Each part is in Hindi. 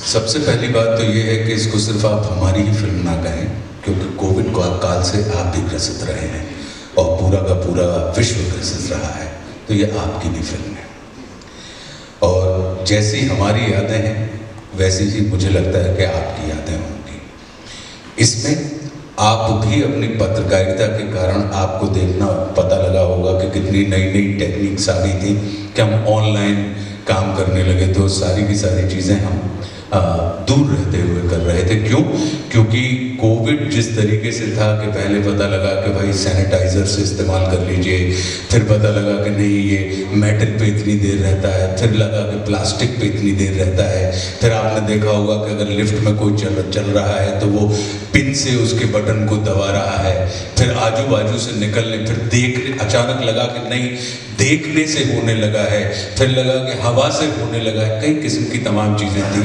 सबसे पहली बात तो ये है कि इसको सिर्फ आप हमारी ही फिल्म ना कहें, क्योंकि कोविड काल से आप भी ग्रसित रहे हैं और पूरा का पूरा विश्व ग्रसित रहा है, तो ये आपकी भी फिल्म है। और जैसी हमारी यादें हैं वैसी ही मुझे लगता है कि आपकी यादें होंगी। इसमें आप भी अपनी पत्रकारिता के कारण आपको देखना पता लगा होगा कि कितनी नई नई टेक्निक्स आ गई थी कि हम ऑनलाइन काम करने लगे, तो सारी की सारी चीज़ें हम दूर रहते हुए कर रहे थे। क्यों? क्योंकि कोविड जिस तरीके से था कि पहले पता लगा कि भाई सैनिटाइज़र से इस्तेमाल कर लीजिए, फिर पता लगा कि नहीं ये मेटल पे इतनी देर रहता है, फिर लगा कि प्लास्टिक पे इतनी देर रहता है, फिर आपने देखा होगा कि अगर लिफ्ट में कोई चल रहा है तो वो पिन से उसके बटन को दबा रहा है, फिर आजू बाजू से निकलने, फिर देखने, अचानक लगा कि नहीं देखने से होने लगा है, फिर लगा कि हवा से होने लगा है, कई किस्म की तमाम चीज़ें थी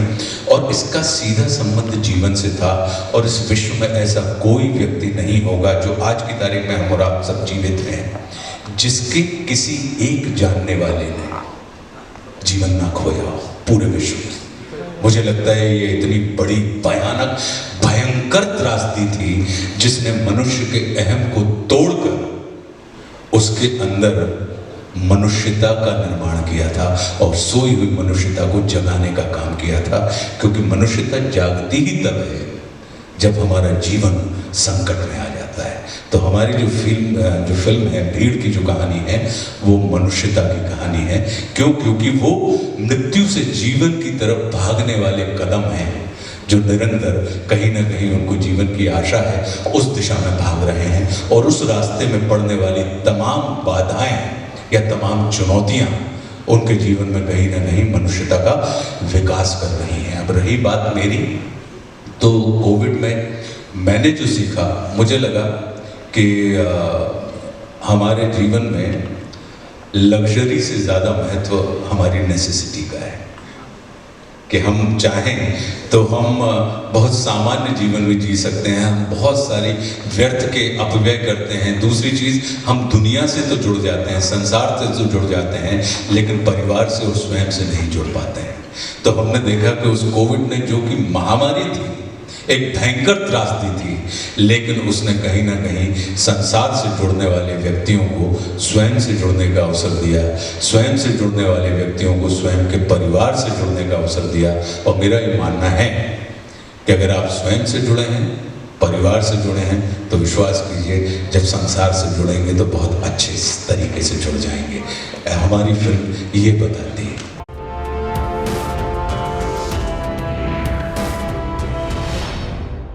और इसका सीधा संबंध जीवन से था। और इस विश्व में ऐसा कोई व्यक्ति नहीं होगा जो आज की तारीख में हम और आप सब जीवित हैं जिसके किसी एक जानने वाले ने जीवन ना खोया हो पूरे विश्व में। मुझे लगता है ये इतनी बड़ी भयानक भयंकर त्रासदी थी जिसने मनुष्य के अहम को तोड़कर उसके अंदर मनुष्यता का निर्माण किया था और सोई हुई मनुष्यता को जगाने का काम किया था। क्योंकि मनुष्यता जागती ही तब है जब हमारा जीवन संकट में आ जाता है। तो हमारी जो फिल्म है भीड़ की जो कहानी है वो मनुष्यता की कहानी है। क्यों? क्योंकि वो मृत्यु से जीवन की तरफ भागने वाले कदम हैं जो निरंतर कहीं ना कहीं उनको जीवन की आशा है उस दिशा में भाग रहे हैं और उस रास्ते में पड़ने वाली तमाम बाधाएं या तमाम चुनौतियां उनके जीवन में कहीं ना कहीं मनुष्यता का विकास कर रही हैं। अब रही बात मेरी, तो कोविड में मैंने जो सीखा, मुझे लगा कि हमारे जीवन में लग्जरी से ज़्यादा महत्व हमारी नेसेसिटी का है कि हम चाहें तो हम बहुत सामान्य जीवन में जी सकते हैं, हम बहुत सारी व्यर्थ के अपव्यय करते हैं। दूसरी चीज़, हम दुनिया से तो जुड़ जाते हैं, संसार से तो जुड़ जाते हैं, लेकिन परिवार से और स्वयं से नहीं जुड़ पाते हैं। तो हमने देखा कि उस कोविड ने, जो कि महामारी थी, एक भयंकर त्रासदी थी, लेकिन उसने कहीं ना कहीं संसार से जुड़ने वाले व्यक्तियों को स्वयं से जुड़ने का अवसर दिया, स्वयं से जुड़ने वाले व्यक्तियों को स्वयं के परिवार से जुड़ने का अवसर दिया। और मेरा ये मानना है कि अगर आप स्वयं से जुड़े हैं, परिवार से जुड़े हैं, तो विश्वास कीजिए जब संसार से जुड़ेंगे तो बहुत अच्छे तरीके से जुड़ जाएंगे। हमारी फिल्म ये बताती है।